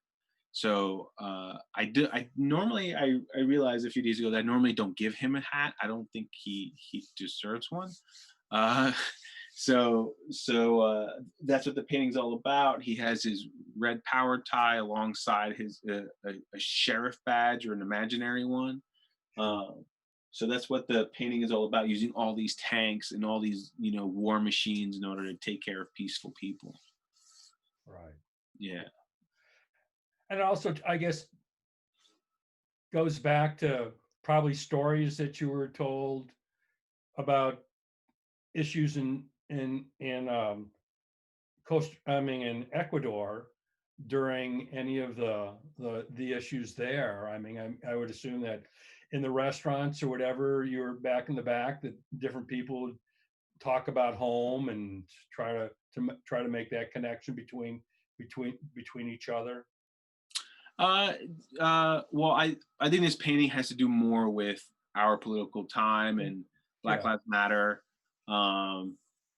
So I normally realized a few days ago that I normally don't give him a hat. I don't think he deserves one. That's what the painting's all about. He has his red power tie alongside his a sheriff badge, or an imaginary one. So that's what the painting is all about, using all these tanks and all these, war machines in order to take care of peaceful people. Right. Yeah. And also, I guess, goes back to probably stories that you were told about issues in in Ecuador during any of the issues there. I mean, I would assume that in the restaurants or whatever, you're back in the back, that different people would talk about home and try to make that connection between each other. Well, I think this painting has to do more with our political time and Black Yeah. Lives Matter,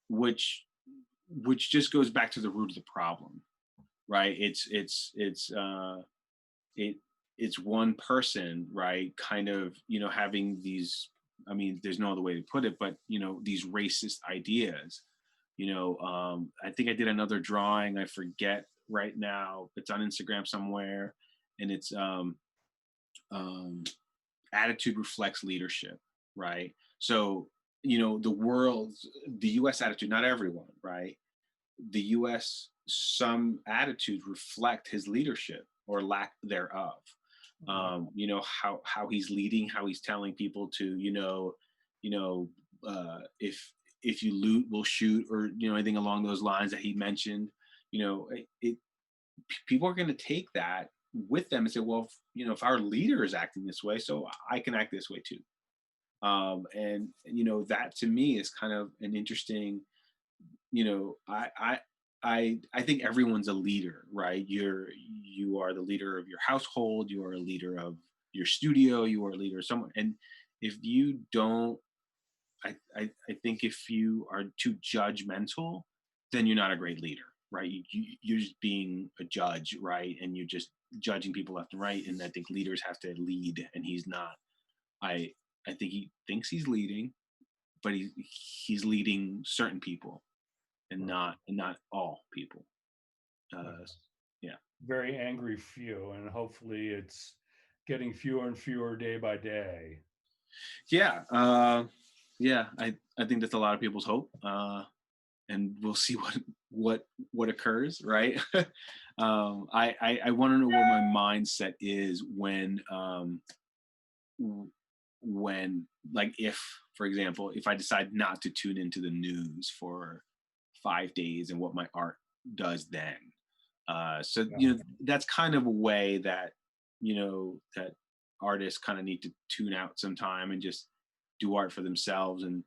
which just goes back to the root of the problem, right? It's one person, right? Kind of, having these. I mean, there's no other way to put it, but these racist ideas. I think I did another drawing. I forget right now. It's on Instagram somewhere, and it's attitude reflects leadership, right? So the U.S. attitude, not everyone, right? The U.S. some attitudes reflect his leadership or lack thereof. How he's leading, how he's telling people to, if you loot, we'll shoot, or anything along those lines that he mentioned. People are going to take that with them and say, well, if our leader is acting this way, so I can act this way too. And that to me is kind of an interesting, I think everyone's a leader, right? You are the leader of your household, you are a leader of your studio, you are a leader of someone. And if you don't, I think if you are too judgmental, then you're not a great leader, right? You're just being a judge, right? And you're just judging people left and right. And I think leaders have to lead, and he's not. I think he thinks he's leading, but he's leading certain people, and not all people. Yeah. Very angry few, and hopefully it's getting fewer and fewer day by day. Yeah. Yeah. I think that's a lot of people's hope. And we'll see what occurs, right? I want to know where my mindset is when like, if, for example, if I decide not to tune into the news for 5 days, and what my art does then. That's kind of a way that that artists kind of need to tune out sometime and just do art for themselves. And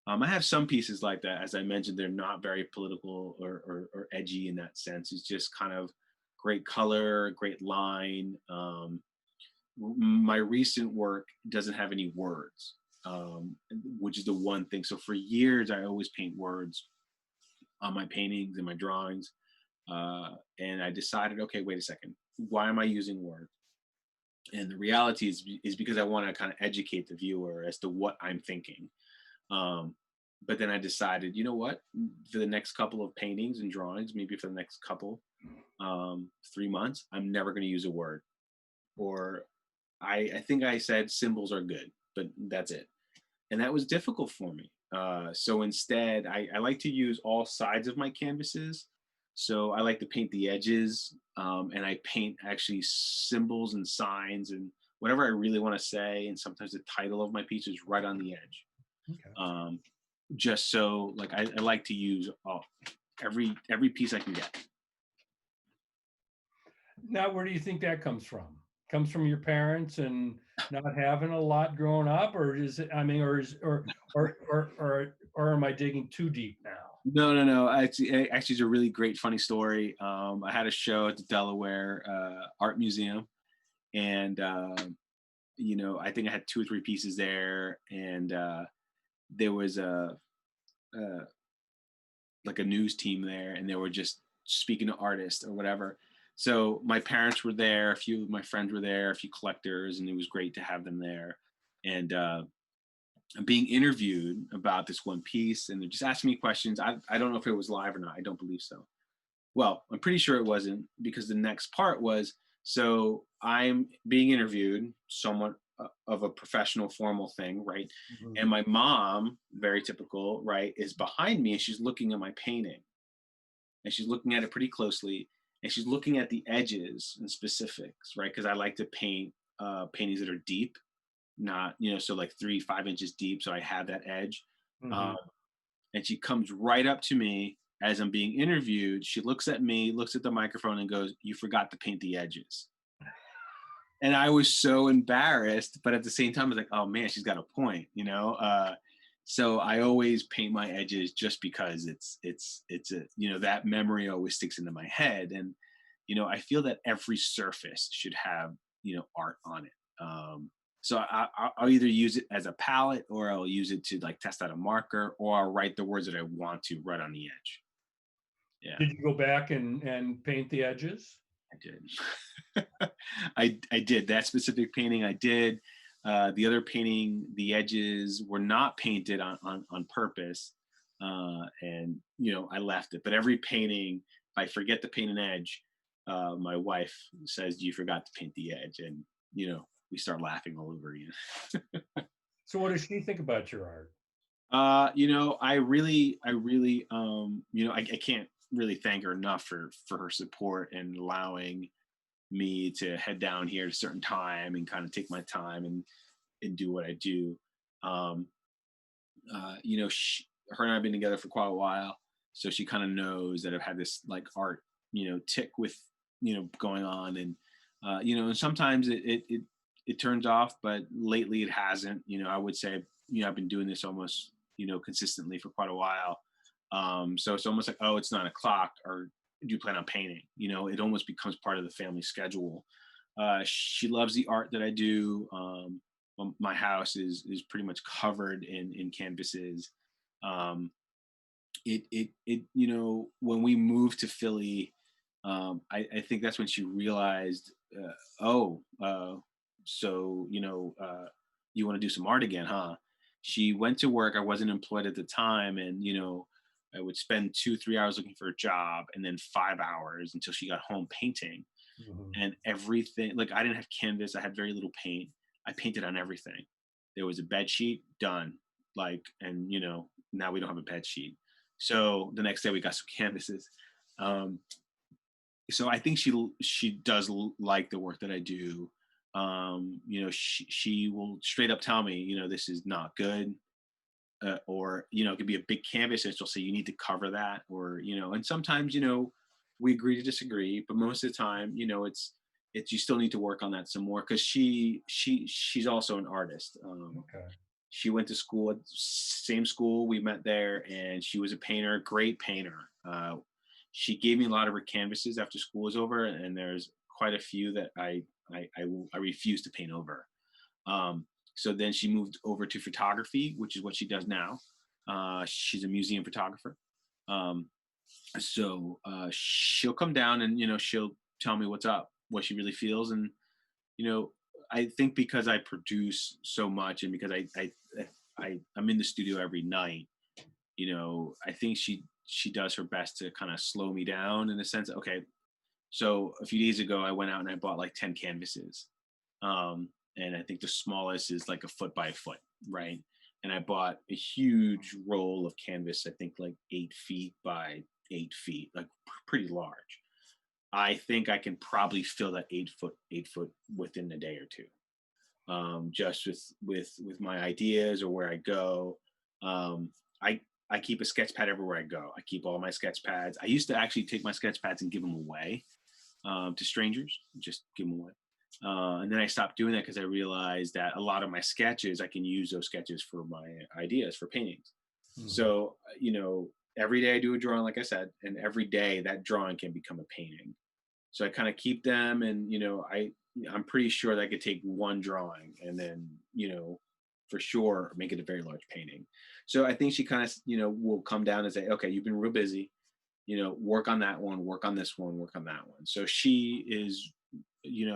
I have some pieces like that. As I mentioned, they're not very political or edgy in that sense. It's just kind of great color, great line. My recent work doesn't have any words, which is the one thing. So for years, I always paint words on my paintings and my drawings. And I decided, okay, wait a second, why am I using words? And the reality is because I want to kind of educate the viewer as to what I'm thinking. But then I decided, you know what, for the next couple of paintings and drawings, maybe for the next couple, 3 months, I'm never going to use a word. Or I think I said symbols are good, but that's it. And that was difficult for me. So instead, I like to use all sides of my canvases. So I like to paint the edges, and I paint actually symbols and signs and whatever I really want to say. And sometimes the title of my piece is right on the edge. Okay. Just so, like, I like to use every piece I can get. Now, where do you think that comes from? Comes from your parents and not having a lot growing up, or is it? I mean, or am I digging too deep now? No. Actually, it's a really great, funny story. I had a show at the Delaware Art Museum, and I think I had 2 or 3 pieces there, and there was like a news team there, and they were just speaking to artists or whatever. So my parents were there, a few of my friends were there, a few collectors, and it was great to have them there. And I'm being interviewed about this one piece, and they're just asking me questions. I don't know if it was live or not. I don't believe so. Well, I'm pretty sure it wasn't, because the next part was, so I'm being interviewed, somewhat of a professional, formal thing, right? And Mhm. my mom, very typical, right, is behind me, and she's looking at my painting, and she's looking at it pretty closely, and she's looking at the edges and specifics, right? Because I like to paint paintings that are deep, not, so like 3, 5 inches deep, so I have that edge. Um, Mhm. and she comes right up to me as I'm being interviewed. She looks at me, looks at the microphone, and goes, "You forgot to paint the edges." And I was so embarrassed, but at the same time, I was like, "Oh man, she's got a point," you know. So I always paint my edges just because it's a, that memory always sticks into my head, and I feel that every surface should have art on it. So I'll either use it as a palette, or I'll use it to like test out a marker, or I'll write the words that I want to right on the edge. Yeah, Did you go back and paint the edges? I did. I did that specific painting. I did. The other painting, the edges were not painted on purpose, and I left it. But every painting, if I forget to paint an edge, my wife says, "You forgot to paint the edge," and we start laughing all over again. So what does she think about your art? I can't really thank her enough for her support and allowing me to head down here at a certain time and kind of take my time and do what I do. Um, her and I've been together for quite a while, so she kind of knows that I've had this like art, tick with going on, and and sometimes it turns off, but lately it hasn't. I would say I've been doing this almost consistently for quite a while. So it's almost like, oh, it's 9 o'clock, or do you plan on painting? It almost becomes part of the family schedule. She loves the art that I do. My house is pretty much covered in canvases. Um, when we moved to Philly, I think that's when she realized, oh, so you want to do some art again, huh? She went to work. I wasn't employed at the time, and I would spend 2, 3 hours looking for a job, and then 5 hours until she got home painting. Mhm. And everything, like, I didn't have canvas. I had very little paint. I painted on everything. There was a bed sheet, done. Like, and now we don't have a bed sheet. So the next day we got some canvases. Um, so I think she does like the work that I do. She will straight up tell me, this is not good. Or it could be a big canvas, and she'll say, you need to cover that, or and sometimes we agree to disagree, but most of the time it's you still need to work on that some more, because she's also an artist. Okay. She went to school at same school, we met there, and she was a painter, great painter. She gave me a lot of her canvases after school was over, and there's quite a few that I refuse to paint over. um, so then she moved over to photography, which is what she does now. She's a museum photographer. Um, so she'll come down, and she'll tell me what's up, what she really feels, and you know I think because I produce so much, and because I'm in the studio every night. I think she does her best to kind of slow me down, in the sense that, okay, so a few days ago I went out and I bought like 10 canvases. And I think the smallest is like a foot by a foot, right? And I bought a huge roll of canvas, I think like 8 feet by 8 feet, like pretty large. I think I can probably fill that 8 foot within a day or two. Just with my ideas or where I go. Um, I keep a sketch pad everywhere I go. I keep all my sketch pads. I used to actually take my sketch pads and give them away, to strangers, just give them away. And then I stopped doing that because I realized that a lot of my sketches, I can use those sketches for my ideas for paintings. Mhm. So, every day I do a drawing, like I said, and every day that drawing can become a painting. So I kind of keep them, and I'm pretty sure that I could take one drawing and then for sure make it a very large painting. So I think she kind of will come down and say, okay, you've been real busy, work on that one, work on this one, work on that one. So she is,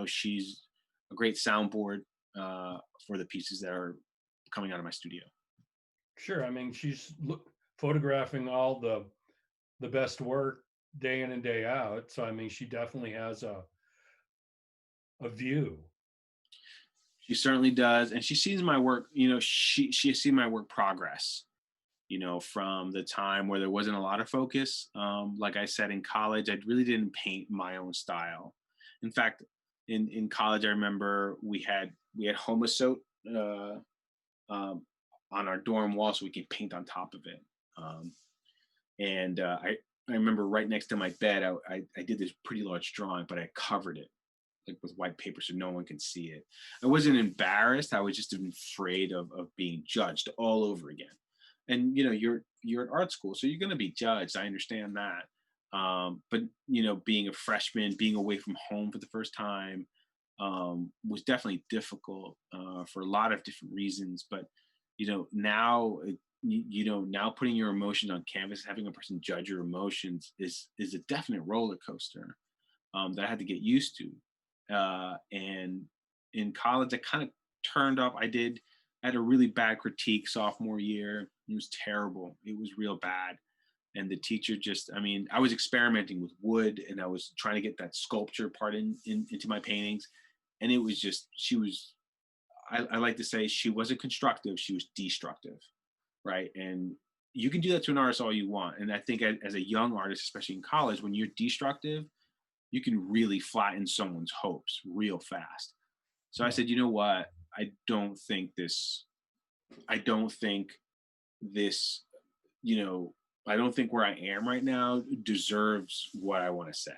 she's a great soundboard, for the pieces that are coming out of my studio. Sure. I mean, she's photographing all the best work day in and day out. So I mean, she definitely has a view. She certainly does, and she sees my work. She has seen my work progress. From the time where there wasn't a lot of focus. Like I said, in college, I really didn't paint my own style. In fact, in college, I remember we had homosote on our dorm wall so we could paint on top of it. And I remember right next to my bed, I did this pretty large drawing, but I covered it like with white paper so no one can see it. I wasn't embarrassed. I was just afraid of being judged all over again. And you're at art school, so you're going to be judged. I understand that. But being a freshman, being away from home for the first time, was definitely difficult for a lot of different reasons. But now now putting your emotions on canvas, having a person judge your emotions is a definite roller coaster that I had to get used to. And in college, I kind of turned up. I had a really bad critique sophomore year. It was terrible. It was real bad. And the teacher I was experimenting with wood and I was trying to get that sculpture part into my paintings. And it was just, I like to say she wasn't constructive, she was destructive. Right. And you can do that to an artist all you want. And I think as a young artist, especially in college, when you're destructive, you can really flatten someone's hopes real fast. So I said, you know what? I don't think this, I don't think where I am right now deserves what I want to say.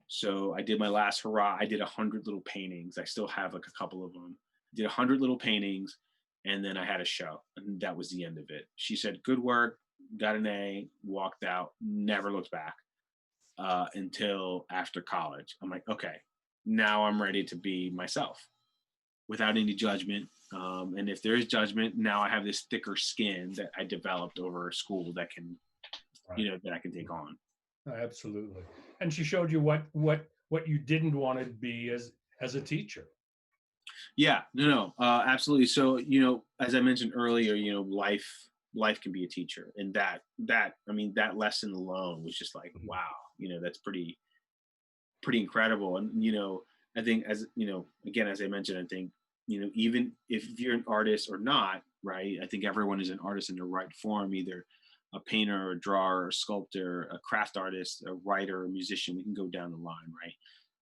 So I did my last hurrah. I did 100 little paintings. I still have like a couple of them. Did 100 little paintings, and then I had a show, and that was the end of it. She said, "Good work," got an A, walked out, never looked back until after college. I'm like, okay, now I'm ready to be myself without any judgment. And if there is judgment, now I have this thicker skin that I developed over school that can, that I can take on. Absolutely. And she showed you what you didn't want to be as a teacher. Yeah, no, absolutely. So, as I mentioned earlier, life can be a teacher, and that lesson alone was just like, wow, that's pretty incredible. And I think again, as I mentioned, I think even if you're an artist or not, right? I think everyone is an artist in the right form, either a painter, a drawer, a sculptor, a craft artist, a writer, a musician. We can go down the line, right?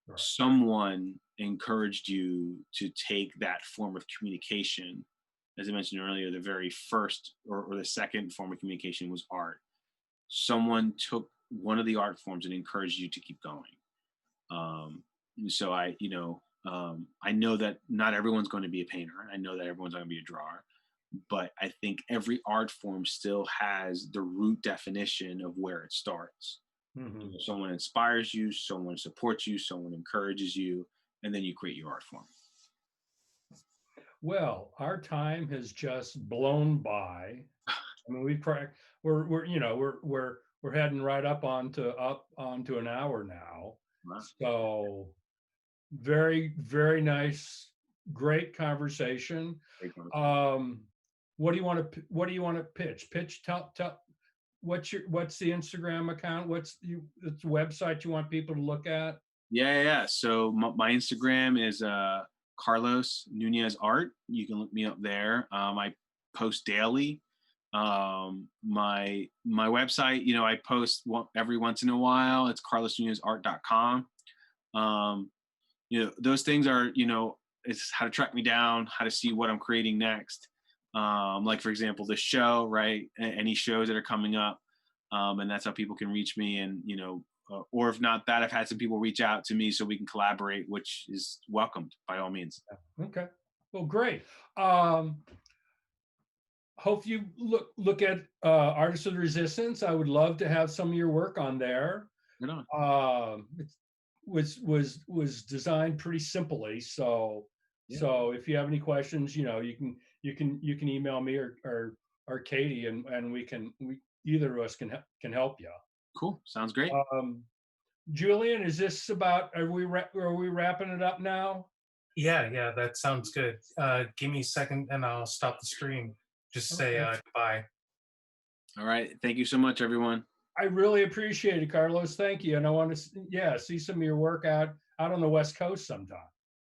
Right. Someone encouraged you to take that form of communication. As I mentioned earlier, the very first or the second form of communication was art. Someone took one of the art forms and encouraged you to keep going. And so I know that not everyone's going to be a painter. I know that everyone's going to be a drawer. But I think every art form still has the root definition of where it starts. Mm-hmm. Someone inspires you, someone supports you, someone encourages you, and then you create your art form. Well, our time has just blown by. I mean, we're heading right up onto an hour now. Wow. So very, very nice, great conversation. What do you want to pitch? Tell what's the Instagram account? What's the website you want people to look at? Yeah. So my Instagram is Carlos Nuñez Art. You can look me up there. I post daily. My website, I post every once in a while. It's carlosnuñezart.com. Those things are, it's how to track me down, how to see what I'm creating next. Like for example, this show, right? Any shows that are coming up. And that's how people can reach me. And, or if not that, I've had some people reach out to me so we can collaborate, which is welcomed by all means. Okay. Well, great. Hope you look at Artists of the Resistance. I would love to have some of your work on there. Right on. It was designed pretty simply. So if you have any questions, you can email me or Katie, and either of us can help you. Cool. Sounds great. Julian, is this about? Are we wrapping it up now? Yeah, that sounds good. Give me a second, and I'll stop the stream. just say goodbye. All right. Thank you so much, everyone. I really appreciate it, Carlos. Thank you. And I want to, see some of your work out on the West Coast sometime.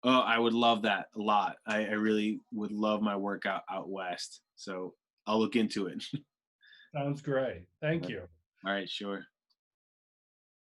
Oh, I would love that a lot. I really would love my work out west. So I'll look into it. Sounds great. Thank you. All right, sure.